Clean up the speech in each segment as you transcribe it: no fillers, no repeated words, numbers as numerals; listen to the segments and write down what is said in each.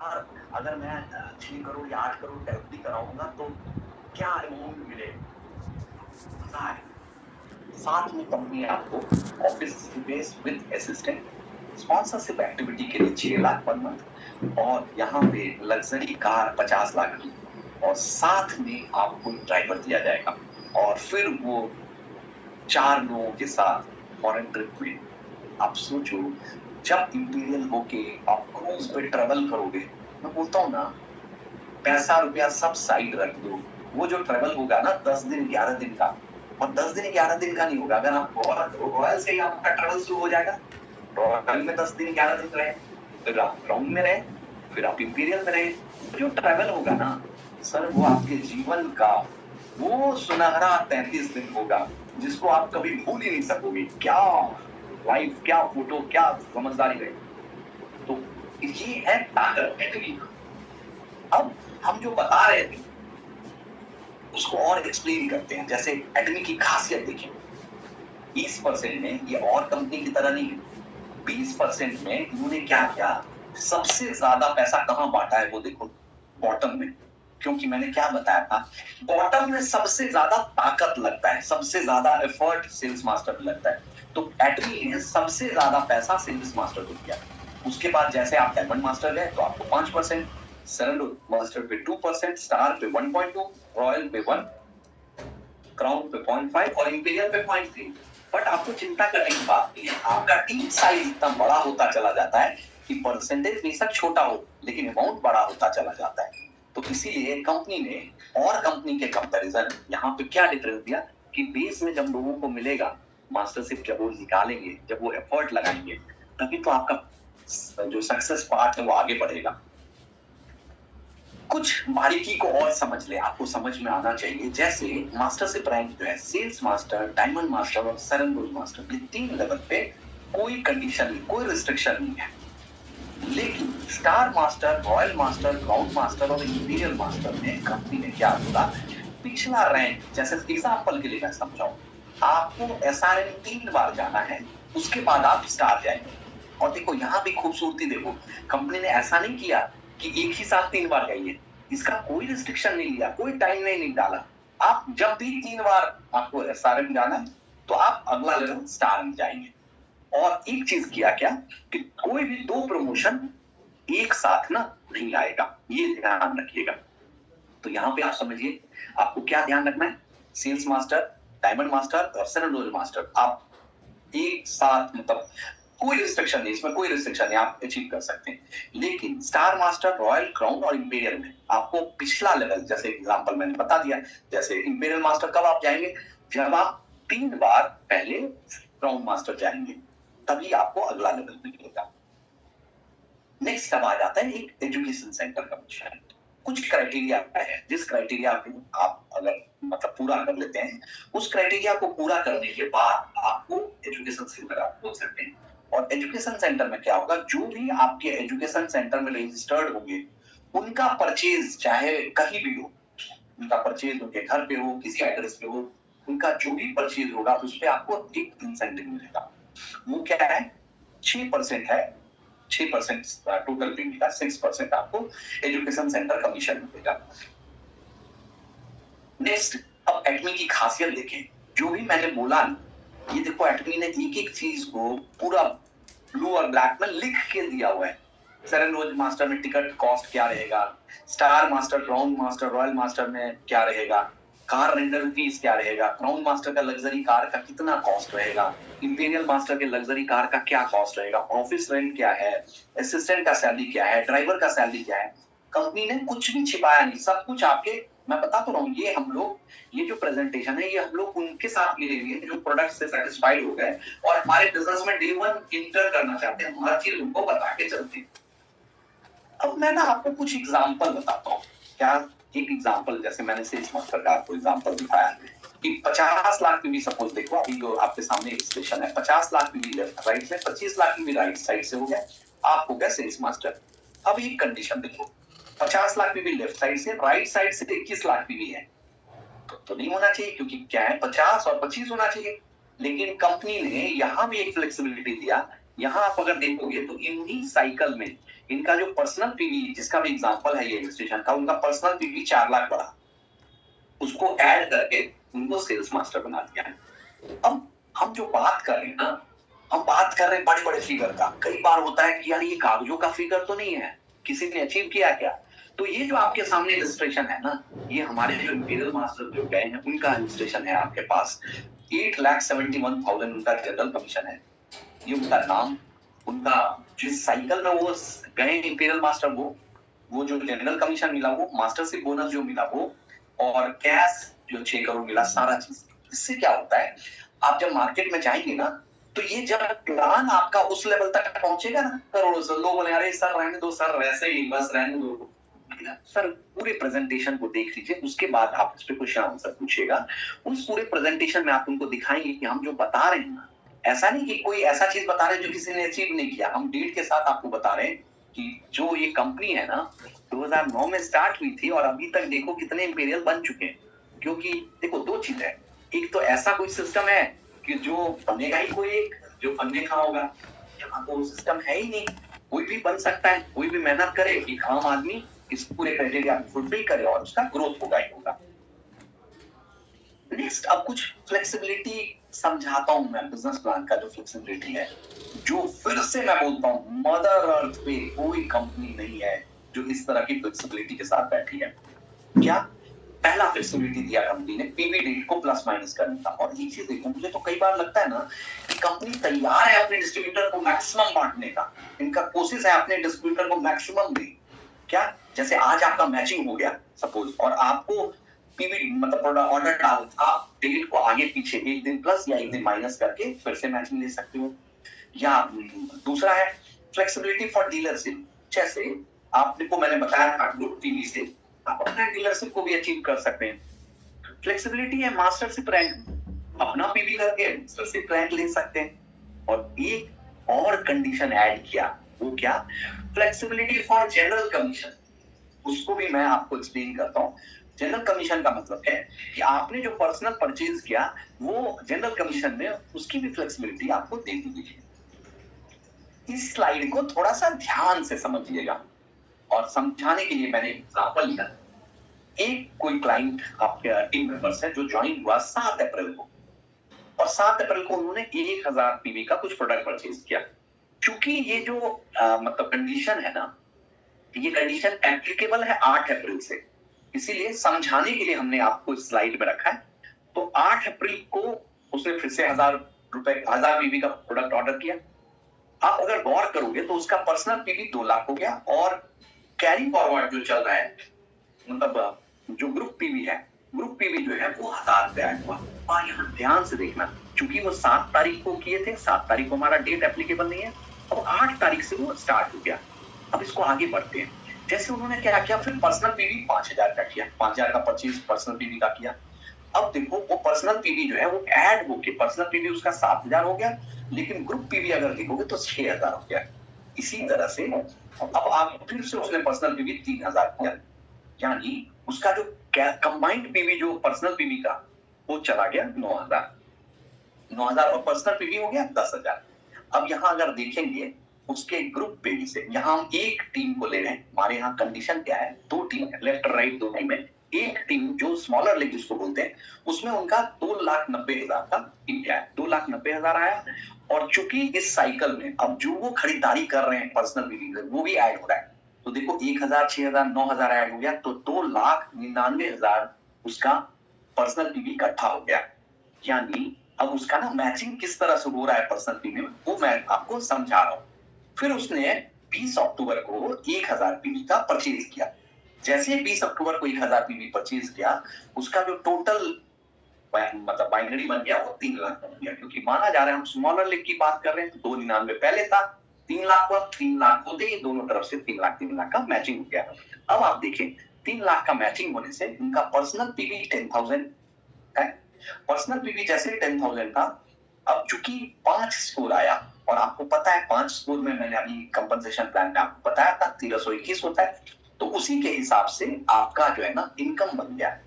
यार अगर मैं 6 करोड़ या 8 करोड़ का एफडी कराऊंगा तो क्या अमाउंट मिलेगा, मजा आएगा। साथ में कंपनी आपको office space with assistant, sponsorship activity के लिए 6 लाख पर मंथ, और यहाँ पे लग्जरी कार 50 लाख की, और साथ में आपको ड्राइवर दिया जाएगा। और फिर वो 4 लोगों के साथ फॉरेन ट्रिप में, आप सोचो जब इंपीरियल होके आप क्रूज पे ट्रेवल करोगे, मैं बोलता हूँ ना, पैसा रुपया सब साइड रख दो, वो जो ट्रेवल होगा ना 10 दिन 11 दिन का, और 10 दिन 11 दिन का नहीं होगा। अगर आप रॉयल से ही आपका ट्रेवल शुरू हो जाएगा, रॉयल में 10 दिन 11 दिन रहे, फिर आप क्राउन में रहे, फिर आप इंपीरियल में रहे, जो ट्रेवल होगा ना सर, वो आपके जीवन का वो सुनहरा 33 दिन होगा जिसको आप कभी भूल ही नहीं सकोगे। क्या लाइफ, क्या फोटो, क्या समझदारी रहे। तो ये है ताकत एटमी। अब हम जो बता रहे थे उसको और एक्सप्लेन करते हैं। जैसे एटमी की खासियत देखें, 20% में ये और कंपनी की तरह नहीं है। 20% में इन्होंने क्या किया, सबसे ज्यादा पैसा कहां बांटा है वो देखो, बॉटम में। क्योंकि मैंने क्या बताया था, बॉटम में सबसे ज्यादा ताकत लगता है, सबसे ज्यादा एफर्ट सेल्स मास्टर में लगता है। तो एटमी ने सबसे ज्यादा पैसा सेल्स मास्टर को दिया। उसके बाद जैसे आप डायमंड मास्टर गए तो आपको 5%, सरेंडर मास्टर पे 2%, स्टार पे 1.2, रॉयल पे 1, क्राउन पे 0.5 और इंपीरियल पे 0.3। बट आपको चिंता करने की बात नहीं है, आपका टीम साइज इतना बड़ा होता चला जाता है कि परसेंटेज बेशक छोटा हो लेकिन अमाउंट बड़ा होता चला जाता है। तो इसीलिए कंपनी ने और कंपनी के कंपैरिजन यहाँ पे क्या डिफरेंस दिया कि बेस में जब लोगों को मिलेगा, मास्टरशिप जब वो निकालेंगे, जब वो एफर्ट लगाएंगे, तभी तो आपका जो सक्सेस पार्ट है वो आगे बढ़ेगा। कुछ बारीकी को और समझ ले, आपको समझ में आना चाहिए। जैसे मास्टरशिप रैंक जो है, सेल्स मास्टर, डायमंड मास्टर और सरेंडर मास्टर, ये 3 लेवल पे कोई कंडीशन नहीं, कोई रिस्ट्रिक्शन नहीं है। लेकिन star master, royal master, crown master और इंपीरियल मास्टर में कंपनी ने क्या बोला, पिछला रैंक, जैसे एग्जांपल के लिए मैं समझाऊं, आपको एसआरएम 3 बार जाना है, उसके बाद आप स्टार जाएंगे। और देखो यहाँ भी खूबसूरती देखो, कंपनी ने ऐसा नहीं किया कि एक ही साथ 3 बार जाइए, इसका कोई रिस्ट्रिक्शन नहीं लिया, कोई टाइम नहीं डाला। आप जब भी 3 बार आपको एसआरएम जाना है तो आप अगला लेवल स्टार में जाएंगे। और एक चीज किया क्या कि कोई भी 2 प्रमोशन एक साथ ना नहीं आएगा, ये ध्यान रखिएगा। तो यहाँ पे आप समझिए आपको क्या ध्यान रखना है, सेल्स मास्टर, डायमंड मास्टर और सरेंडर मास्टर आप एक साथ, मतलब कोई रिस्ट्रिक्शन नहीं, इसमें कोई रिस्ट्रिक्शन नहीं, आप अचीव कर सकते हैं। लेकिन स्टार मास्टर, रॉयल, क्राउन और इंपीरियल में आपको पिछला लेवल, जैसे एग्जांपल मैंने बता दिया, जैसे इंपीरियल मास्टर कब आप जाएंगे, जब आप 3 बार पहले क्राउन मास्टर जाएंगे, तभी आपको अगला लेवल मिलेगा। नेक्स्ट अब आ जाता है एक एजुकेशन सेंटर का विषय। कुछ क्राइटेरिया है, जिस क्राइटेरिया को आप अगर मतलब पूरा कर लेते हैं, उस क्राइटेरिया को पूरा करने के बाद आपको एजुकेशन सेंटर आप बोल सकते हैं। और एजुकेशन सेंटर में क्या होगा, जो भी आपके एजुकेशन सेंटर में रजिस्टर्ड होंगे, उनका परचेज चाहे कहीं भी हो, उनका परचेज उनके घर पे हो, किसी एड्रेस पे हो, उनका जो भी परचेज होगा उस पर आपको एक इंसेंटिव मिलेगा। वो क्या है, 6% है, 6% टोटल बिल का 6% आपको एजुकेशन सेंटर कमीशन मिलेगा। नेक्स्ट, अब एटमी की खासियत देखें, जो भी मैंने बोला, ये देखो एटमी ने एक एक चीज को पूरा ब्लू और ब्लैक में लिख के दिया हुआ है। सरेंडर मास्टर में टिकट कॉस्ट क्या रहेगा, star master, crown master, royal master में क्या रहेगा, कार रेंटल फीस क्या रहेगा, क्राउन मास्टर का लग्जरी कार का कितना कॉस्ट रहेगा, इंपीरियल मास्टर के लग्जरी कार का क्या कॉस्ट रहेगा, ऑफिस रेंट क्या है, असिस्टेंट का सैलरी क्या है, ड्राइवर का सैलरी क्या है। कंपनी ने कुछ भी छिपाया नहीं, सब कुछ आपके, मैं बता तो रहा हूँ, ये हम लोग, ये जो प्रेजेंटेशन है ये हम लोग उनके साथ ले लिए जो प्रोडक्ट से सेटिस्फाइड हो गए और हमारे बिजनेस में डे 1 इंटर करना चाहते हैं, हर चीज उनको बता के चलते हैं। अब मैं ना आपको कुछ एग्जांपल बताता हूँ। क्या, एक एग्जांपल, जैसे मैंने सेल्स मास्टर का आपको एग्जांपल दिखाया कि 50 लाख भी सपोज देखो, अभी जो आपके सामने स्टेशन है, 50 लाख भी लेफ्ट राइट से, 25 लाख भी राइट साइड से हो गया, आप हो गया सेल्स मास्टर। अब एक कंडीशन देखो, 50 लाख भी लेफ्ट साइड से, राइट साइड से 21 लाख भी है, तो नहीं होना चाहिए, क्योंकि क्या है 50 और 25 होना चाहिए। लेकिन कंपनी ने यहां भी एक फ्लेक्सिबिलिटी दिया। यहां आप अगर देखोगे तो इन्हीं साइकिल में, इनका जो पर्सनल पीवी, जिसका भी एग्जांपल है ये इलस्ट्रेशन का, उनका पर्सनल पीवी 4 लाख बढ़ा, उसको ऐड करके उनको सेल्स मास्टर बना दिया। अब हम जो बात कर रहे हैं ना, हम बात कर रहे हैं बड़े बड़े फिगर का। कई बार होता है कि यार ये कागजों का फिगर तो नहीं है, किसी ने अचीव किया क्या? तो ये जो आपके सामने इलस्ट्रेशन है ना, ये हमारे जो इंपीरियल मास्टर जो गए हैं उनका इलस्ट्रेशन है आपके पास। 8,71,000 उनका जनरल कमीशन है। ये उनका नाम, उनका जिस साइकिल में वो गए इंपीरियल मास्टर, वो जो जनरल कमीशन मिला, वो मास्टरशिप बोनस जो मिला वो, और कैश जो 6 करोड़ मिला, सारा चीज। इससे क्या होता है, आप जब मार्केट में जाएंगे ना, तो ये जब प्लान आपका उस लेवल तक पहुंचेगा ना, करोड़ों से लोग बोले अरे सर रहने दो, सर वैसे ही बस रहने दो। सर पूरे प्रेजेंटेशन को देख लीजिए, उसके बाद आप इस पे क्वेश्चन आंसर पूछिएगा। उस पूरे प्रेजेंटेशन में आप उनको दिखाएंगे कि हम जो बता रहे हैं ना, ऐसा नहीं कि कोई ऐसा चीज बता रहे हैं जो किसी ने अचीव नहीं किया। हम डेट के साथ आपको बता रहे हैं कि जो ये कंपनी है ना 2009 में स्टार्ट हुई थी और अभी तक देखो कितने इंपीरियल बन चुके हैं। क्योंकि देखो दो चीज है, एक तो ऐसा कोई सिस्टम है कि जो बनेगा ही कोई एक, जो बनने का होगा, यहाँ तो सिस्टम है ही नहीं। कोई भी बन सकता है, कोई भी मेहनत करे, एक आम आदमी इस पूरे क्राइटेरिया फुलफिल करे और उसका ग्रोथ होगा ही होगा। नेक्स्ट, अब कुछ फ्लेक्सिबिलिटी समझाता हूं मैं, बिजनेस प्लान का जो फ्लेक्सिबिलिटी है, जो फिर से मैं बोलता हूं मदर अर्थ पे कोई कंपनी नहीं है जो इस तरह की फ्लेक्सिबिलिटी के साथ बैठी है। क्या पहला फ्लेक्सिबिलिटी दिया कंपनी ने, पीवी डेट को प्लस माइनस करने का। और ये चीज देखो, मुझे तो कई बार लगता है ना कि कंपनी तैयार है अपने डिस्ट्रीब्यूटर को मैक्सिमम बांटने का, इनका कोशिश है अपने डिस्ट्रीब्यूटर को मैक्सिमम दे। क्या, जैसे आज आपका मैचिंग हो गया सपोज, और आपको पीवी मतलब ऑर्डर डाल, आप डेट को आगे पीछे एक दिन प्लस या एक दिन माइनस करके फिर से मैचिंग ले सकते हो। या दूसरा है फ्लेक्सिबिलिटी फॉर डीलरशिप, जैसे आपको मैंने बताया ग्रुप पीवी से आप अपना डीलरशिप को भी अचीव कर सकते हैं। फ्लेक्सिबिलिटी है मास्टरशिप रैंक, अपना पीवी करके मास्टरशिप रैंक ले सकते हैं। और एक और कंडीशन ऐड किया, वो क्या, फ्लेक्सिबिलिटी फॉर जनरल कमीशन। उसको भी मैं आपको एक्सप्लेन करता हूँ। जनरल कमीशन का मतलब है कि आपने जो पर्सनल परचेज किया वो जनरल कमीशन में, उसकी भी फ्लेक्सिबिलिटी आपको दे दी गई है। इस स्लाइड को थोड़ा सा ध्यान से समझिएगा, और समझाने के लिए मैंने एग्जांपल लिया। एक कोई क्लाइंट आपके टीम मेंबर्स है जो ज्वाइन हुआ 7 अप्रैल को, और 7 अप्रैल को उन्होंने 1000 पीवी का कुछ प्रोडक्ट परचेज किया। क्योंकि ये जो मतलब कंडीशन है ना, ये कंडीशन एप्लीकेबल है 8 अप्रैल से, इसीलिए समझाने के लिए हमने आपको इस स्लाइड में रखा है। तो 8 अप्रैल को उसने फिर से 1000 पीवी का प्रोडक्ट ऑर्डर किया। आप अगर गौर करोगे तो उसका पर्सनल पीवी 2 लाख हो गया, और कैरी फॉरवर्ड जो चल रहा है, मतलब जो ग्रुप पीवी है, ग्रुप पीवी जो है वो 1000 रुपए ऐड हुआ। और यहाँ ध्यान से देखना, क्योंकि वो 7 तारीख को किए थे, 7 तारीख को हमारा डेट एप्लीकेबल नहीं है, अब 8 तारीख से वो स्टार्ट हो गया। अब इसको आगे बढ़ते हैं। जैसे उन्होंने क्या किया, फिर पर्सनल पीवी 5000 का किया, 5000 का परचेज पर्सनल पीवी का किया। अब देखो वो पर्सनल पीवी जो है वो ऐड होके पर्सनल पीवी उसका 7000 हो गया, लेकिन ग्रुप पीवी अगर देखोगे तो 6000 हो गया। इसी तरह से अब आप फिर से उसने पर्सनल पीवी 3000 किया, यानी उसका जो कंबाइंड पीवी जो पर्सनल पीवी का वो चला गया 9000 और पर्सनल पीवी हो गया 10000। अब यहाँ अगर देखेंगे उसके ग्रुप पीवी से, यहाँ हम एक टीम को ले रहे हैं। हमारे यहाँ कंडीशन क्या है, 2 टीम है, लेफ्ट और राइट 2 टीम है। एक टीम जो स्मॉलर लीग जिसको बोलते हैं, उसमें उनका 2,90,000 का इंडिया है, 2,90,000 आया। और चूंकि इस साइकिल में अब जो वो खरीदारी कर रहे हैं पर्सनल पीवी वो भी ऐड हो रहा है, तो देखो 1000, 6000, 9000 ऐड हो गया, तो 2,99,000 उसका पर्सनल पीवी इकट्ठा हो गया। यानी अब उसका ना मैचिंग किस तरह से हो रहा है पर्सनल पीवी में, वो मैं आपको समझा रहा हूँ। फिर उसने 20 अक्टूबर को 1000 पीवी का परचेज किया। जैसे 20 अक्टूबर को 1000 पीवी परचेज किया, उसका जो टोटल मतलब बाइनरी बन गया वो 3 लाख बन गया। क्योंकि माना जा रहा है हम स्मॉलर लीग की बात कर रहे हैं, तो 299 पहले था, 3 लाख हुआ, 3 लाख होते ही दोनों तरफ से 3 लाख का मैचिंग हो गया। अब आप देखें 3 लाख का मैचिंग होने से उनका पर्सनल पीवी 10,000 है। पर्सनल पीवी जैसे 10,000 का, अब चूंकि 5 स्कोर आया, और आपको पता है 5 स्कोर में मैंने अभी कंपनसेशन प्लान में आपको बताया था 1321 होता है, तो उसी के हिसाब से आपका जो है ना इनकम बन गया।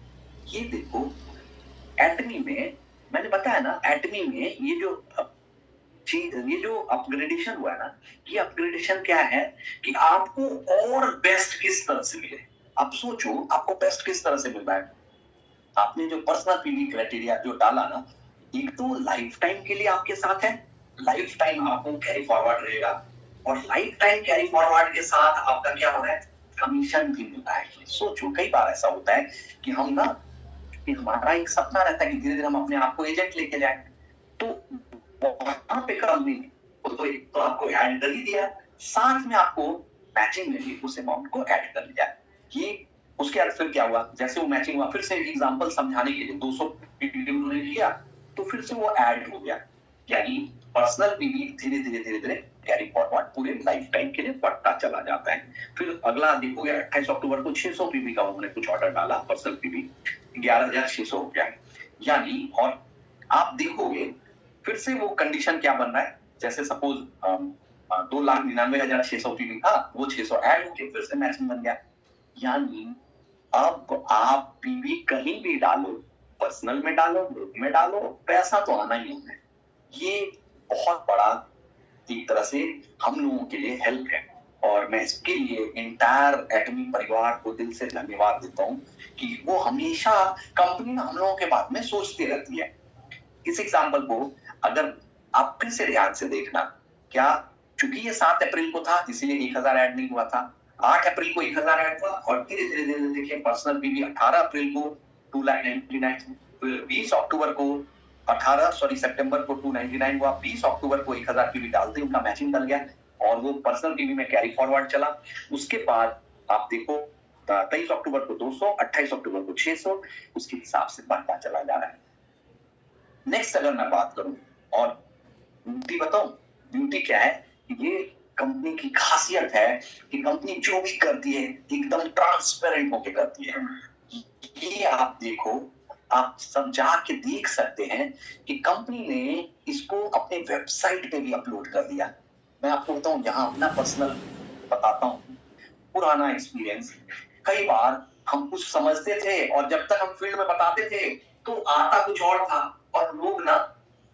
ये देखो एटमी में मैंने बताया ना, एटमी में ये जो चीज, ये जो अपग्रेडेशन हुआ है ना, ये अपग्रेडेशन क्या है कि आपको और बेस्ट किस तरह से मिले। आप सोचो आपको बेस्ट किस तरह से मिल रहा है। आपने जो पर्सनल पीवी क्राइटेरिया जो डाला ना, एक तो लाइफ टाइम के लिए आपके साथ है, लाइफ टाइम आपको कैरी फॉरवर्ड रहेगा, और लाइफ टाइम कैरी फॉरवर्ड के साथ आपका क्या हो रहा है, कमीशन भी मिल रहा है। सोचो कई बार ऐसा होता है कि हम ना, कि हमारा एक सपना रहता है कि धीरे धीरे हम अपने आप को एजेंट लेके जाए, तो वहां पे कंपनी तो एक तो आपको ऐड कर ही दिया, साथ में आपको मैचिंग में भी उस अमाउंट को ऐड कर दिया। ये उसके बाद फिर क्या हुआ, जैसे वो मैचिंग हुआ, फिर से एग्जांपल समझाने के लिए 200 उन्होंने लिया, तो फिर से वो ऐड हो गया। यानी पर्सनल पीवी धीरे धीरे धीरे धीरे कैरी फॉरवर्ड पूरे लाइफ टाइम के लिए बढ़ता चला जाता है। फिर अगला देखोगे 28 अक्टूबर को 600 पीवी का उन्होंने कुछ ऑर्डर डाला, पर्सनल पीवी 11,600 हो गया। यानी और आप देखोगे फिर से वो कंडीशन क्या बन रहा है, जैसे सपोज 2,99,600 पीवी था, वो 600 ऐड होके फिर से मैचिंग बन गया। यानी अब आप पीवी कहीं भी डालो, पर्सनल में डालो, ग्रुप में डालो, पैसा तो आना ही है। ये बहुत बड़ा एक तरह से हम लोगों के लिए हेल्प है, और मैं इसके लिए इंटायर एटमी परिवार को दिल से धन्यवाद देता हूँ कि वो हमेशा कंपनी हम लोगों के बारे में सोचती रहती है। इस एग्जाम्पल को अगर आप फिर से ध्यान से देखना, क्या चूंकि ये 7 अप्रैल को था इसलिए 1,000 ऐड नहीं हुआ था, 8 अप्रैल को 1,000 ऐड हुआ, और धीरे धीरे धीरे देखिए पर्सनल पीवी 18 अप्रैल को 2,99,000, फिर 20 अक्टूबर को 18 सॉरी सितंबर को 299 हुआ, 20 अक्टूबर को 1,000 पीवी डालते उनका मैचिंग कर गया, और वो पर्सनल पीवी में कैरी फॉरवर्ड चला। उसके बाद आप देखो 23 अक्टूबर को 200, 28 अक्टूबर को 600, उसके हिसाब से बढ़ता चला जा रहा है। नेक्स्ट अगर मैं बात करूं और ब्यूटी बताऊं, ब्यूटी क्या है, ये कंपनी की खासियत है कि कंपनी जो भी करती है एकदम ट्रांसपेरेंट होके करती है। ये आप देखो, आप सब जाके देख सकते हैं कि कंपनी ने इसको अपने वेबसाइट पे भी अपलोड कर दिया। मैं आपको बताऊं, यहाँ अपना पर्सनल बताता हूँ पुराना एक्सपीरियंस। कई बार हम कुछ समझते थे और जब तक हम फील्ड में बताते थे तो आता कुछ और था, और लोग ना,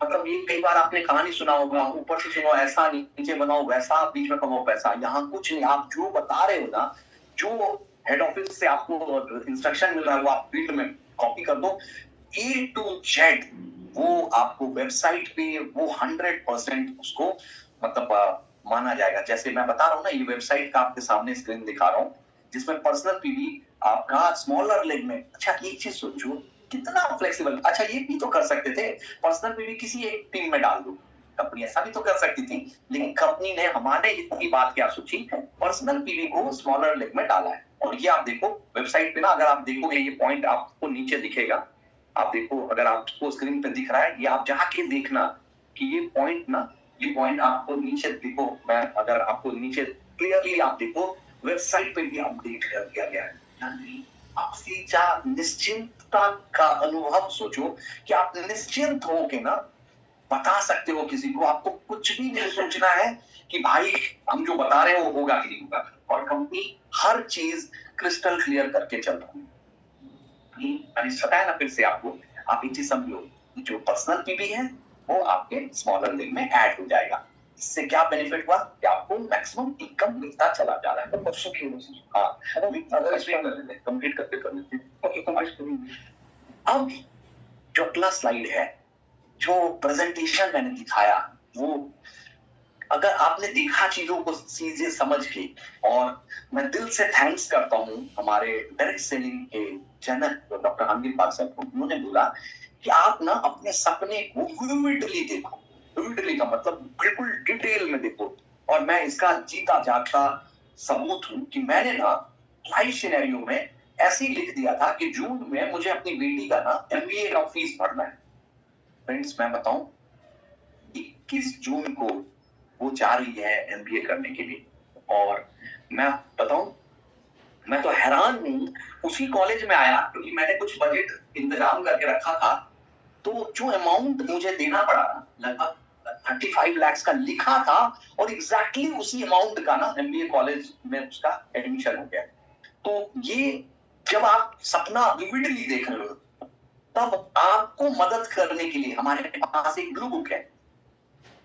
मतलब ये कई बार आपने कहानी सुना होगा, ऊपर से सुनो ऐसा, नीचे बनाओ वैसा, बीच में कमाओ पैसा। यहाँ कुछ नहीं, आप जो बता रहे हो ना, जो हेड ऑफिस से आपको इंस्ट्रक्शन मिल रहा है वो आप फील्ड में कॉपी कर दो, A to Z वो आपको वेबसाइट पे वो 100% उसको मतलब माना जाएगा। जैसे मैं बता रहा हूँ ना, ये वेबसाइट का आपके सामने स्क्रीन दिखा रहा हूँ जिसमें पर्सनल पीवी आपका स्मॉलर लेग में। अच्छा एक चीज सोचो कितना फ्लेक्सिबल, अच्छा ये भी तो कर सकते थे, पर्सनल पीवी किसी एक टीम में डाल दो, कंपनी ऐसा भी तो कर सकती थी, लेकिन कंपनी ने हमारे इतनी बात क्या सोची, पर्सनल पीवी को स्मॉलर लेग में डाला है। और ये आप देखो वेबसाइट पे ना, अगर आप देखोगे ये पॉइंट आपको नीचे दिखेगा, आप देखो अगर आपको स्क्रीन पे दिख रहा है, ये आप जाके देखना कि ये पॉइंट ना, ये पॉइंट आपको नीचे देखो, मैं अगर आपको नीचे क्लियरली आप देखो वेबसाइट पे भी अपडेट कर दिया गया है। यानी आप निश्चिंतता का अनुभव सोचो कि आप निश्चिंत हो के ना बता सकते हो किसी को, आपको कुछ भी नहीं सोचना है कि भाई हम जो बता रहे हैं वो होगा कि नहीं होगा, और कंपनी हर चीज क्रिस्टल क्लियर करके चल रही है। मैंने बताया ना फिर से आपको, आप एक चीज समझो, जो पर्सनल पीवी है वो आपके स्मॉलर लेग में ऐड हो जाएगा। इससे क्या बेनिफिट हुआ कि आपको मैक्सिमम इनकम मिलता चला जा रहा है। तो परसों की कंप्लीट करके कर लेते। अब जो अगला स्लाइड है, जो प्रेजेंटेशन मैंने दिखाया, वो अगर आपने देखा चीजों को चीजें समझ के, और मैं दिल से थैंक्स करता हूँ हमारे डायरेक्ट सेलिंग के जनक डॉक्टर हमीद पाल साहब को। उन्होंने बोला कि आप ना अपने सपने को विविडली देखो, विविडली का मतलब बिल्कुल डिटेल में देखो, और मैं इसका जीता जागता सबूत हूँ कि मैंने ना लाइव सिनेरियो में ऐसे ही लिख दिया था कि जून में मुझे अपनी बेटी का ना MBA का फीस भरना है। फ्रेंड्स मैं बताऊं, 21 जून को वो जा रही है MBA करने के लिए, और मैं बताऊं मैं तो हैरान हूं, उसी कॉलेज में आया क्योंकि मैंने कुछ बजट इंतजाम करके रखा था, तो जो अमाउंट मुझे देना पड़ा लगभग 35 लाख का लिखा था, और एग्जैक्टली उसी अमाउंट का ना MBA कॉलेज में उसका एडमिशन हो गया। तो ये जब आप सपना विविडली देख रहे हो, तब आपको मदद करने के लिए हमारे पास एक ब्लू बुक है।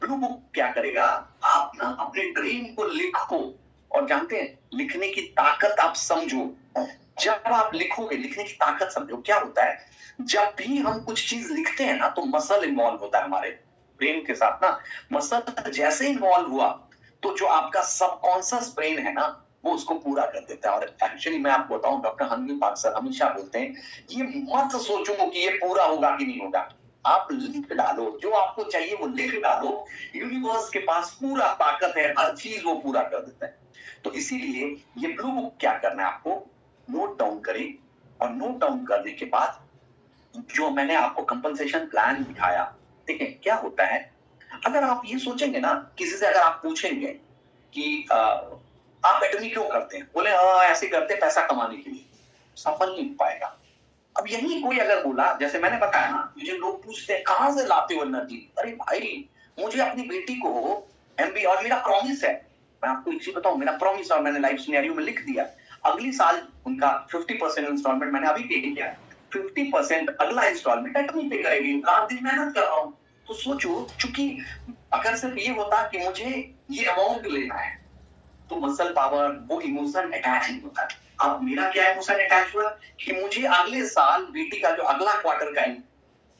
ब्लू बुक क्या करेगा, आप ना अपने ड्रीम को लिखो, और जानते हैं लिखने की ताकत आप समझो। जब आप लिखोगे, लिखने की ताकत समझो, क्या होता है जब भी हम कुछ चीज लिखते हैं ना, तो मसल इन्वॉल्व होता है हमारे ब्रेन के साथ ना। मसल जैसे इन्वॉल्व हुआ तो जो आपका सबकॉन्शियस ब्रेन है ना, वो उसको पूरा कर देता है। और एक्चुअली मैं आपको बताऊं, डॉक्टर हनील पार्क सर हमेशा बोलते हैं, ये मत सोचो कि ये पूरा होगा कि नहीं होगा, आप लिख डालो, जो आपको चाहिए वो लिख डालो। यूनिवर्स के पास पूरा ताकत है, हर चीज वो पूरा कर देता है। तो इसीलिए ये ब्लू बुक क्या करना है, आपको नोट डाउन करें, और नोट डाउन करने के बाद जो मैंने आपको कंपनसेशन प्लान दिखाया, देखिए क्या होता है, अगर आप ये सोचेंगे ना, किसी से अगर आप पूछेंगे कि आप एटर्नी क्यों करते हैं, बोले हाँ ऐसे करते पैसा कमाने के लिए, सफल नहीं हो पाएगा। अब यही कोई अगर बोला, जैसे मैंने बताया ना, मुझे लोग पूछते हैं कहां से लाते हो एनर्जी, अरे भाई मुझे अपनी बेटी को एमबी, और मेरा प्रॉमिस है, मैं आपको एक चीज बताऊं, मेरा प्रॉमिस, और मैंने लाइफ सिनेरियो में लिख दिया, अगली साल उनका 50% इंस्टॉलमेंट मैंने अभी पे किया, 50% अगला इंस्टॉलमेंट एटमी पे करेगी, रात दिन मेहनत कर रहा हूं। तो सोचो, चूंकि अगर सिर्फ ये होता कि मुझे ये अमाउंट लेना है, तो मसल पावर, वो इमोशन अटैच नहीं होता। अब मेरा क्या इमोशन अटैच हुआ कि मुझे अगले साल बेटी का जो अगला क्वार्टर का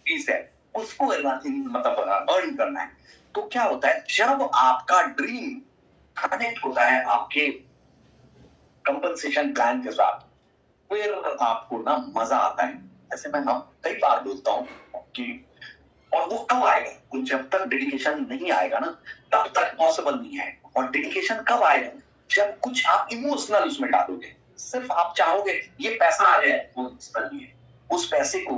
फीस है उसको मतलब अर्न करना है। तो क्या होता है, जब आपका ड्रीम कनेक्ट होता है आपके कंपनसेशन प्लान के साथ, फिर आपको ना मजा आता है। ऐसे मैं कई बार बोलता हूँ कि, और वो कब आएगा, वो जब तक डेडिकेशन नहीं आएगा ना, तब तक पॉसिबल नहीं है। और डेडिकेशन कब आएगा, जब कुछ आप इमोशनल उसमें डालोगे, सिर्फ आप चाहोगे ये पैसा आ जाए, वो नहीं है। उस पैसे को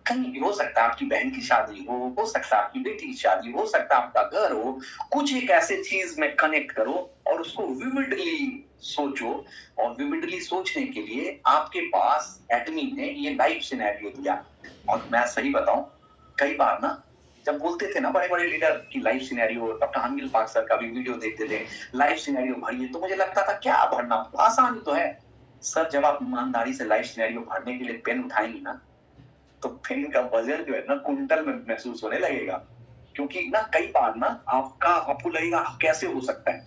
कहीं भी, हो सकता है आपकी बहन की शादी हो सकता है आपकी बेटी की शादी, हो सकता है आपका घर हो, कुछ एक ऐसे चीज में कनेक्ट करो और उसको विविडली सोचो। और विविडली सोचने के लिए आपके पास एटमी ने ये लाइफ सिनेरियो दिया। और मैं सही बताऊं, कई बार ना जब बोलते थे ना बड़े बड़े लीडर की life scenario, doctor Hanil Park sir का भी वीडियो देखते थे, लाइफ सिनेरियो भरिए, तो मुझे लगता था क्या भरना, आसान तो है सर। जब आप ईमानदारी से लाइफ सिनेरियो भरने के लिए पेन उठाएंगे ना, तो पेन का वजन जो है ना कुंटल में महसूस होने लगेगा। क्योंकि ना कई बार ना आपको लगेगा कैसे हो सकता है,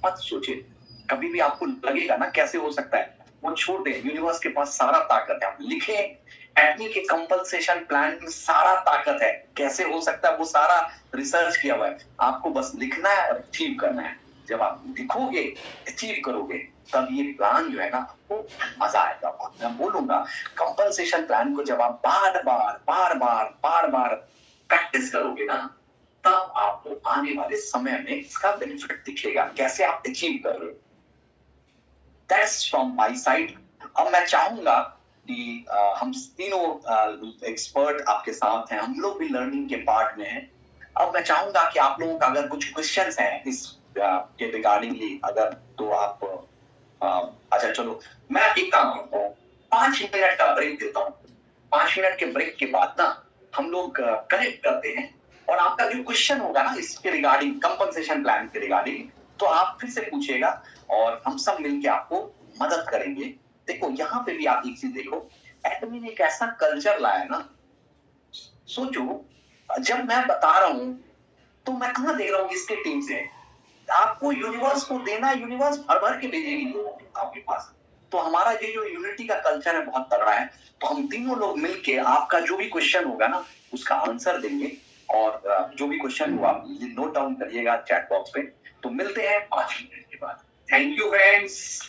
मत सोचिए, कभी भी आपको लगेगा ना कैसे हो सकता है, वो छोड़ दें, यूनिवर्स के पास सारा ताकत है। आप लिखें, एटमी के कंपनसेशन प्लान में सारा ताकत है, कैसे हो सकता है वो सारा रिसर्च किया हुआ है, आपको बस लिखना है और अचीव करना है। जब आप लिखोगे, अचीव करोगे, तब ये प्लान जो है ना आपको मजा आएगा। मैं बोलूंगा कंपनसेशन प्लान को जब आप बार बार प्रैक्टिस करोगे ना, तब आपको आने वाले समय में इसका बेनिफिट दिखेगा, कैसे आप अचीव कर रहे हो। That's from my side. अब मैं चाहूंगा कि हम तीनों एक्सपर्ट आपके साथ हैं, हम लोग भी लर्निंग के पार्ट में हैं। अब मैं चाहूंगा कि आप लोगों का अगर कुछ क्वेश्चंस हैं इस के रिगार्डिंगली, अगर तो आप अच्छा चलो, मैं एक काम करता हूँ, 5 मिनट का ब्रेक देता हूँ। 5 मिनट के ब्रेक के बाद ना हम लोग कनेक्ट करते हैं, और आपका जो क्वेश्चन होगा ना इसके रिगार्डिंग, कंपनसेशन प्लान के रिगार्डिंग, तो आप फिर से पूछिएगा और हम सब मिलकर आपको मदद करेंगे। देखो यहाँ पे भी आप एक चीज देखो, एटमी ने एक ऐसा कल्चर लाया ना, सोचो जब मैं बता रहा हूं तो मैं कहां देख रहा हूं इसके टीम से, आपको यूनिवर्स को देना, यूनिवर्स भर भर के भेजेगी आपके पास। तो हमारा ये जो यूनिटी का कल्चर है बहुत तगड़ा है। तो हम तीनों लोग मिलके आपका जो भी क्वेश्चन होगा ना उसका आंसर देंगे, और जो भी क्वेश्चन हुआ नोट डाउन करिएगा चैट बॉक्स पे। तो मिलते हैं 5 मिनट के बाद। Thank you friends.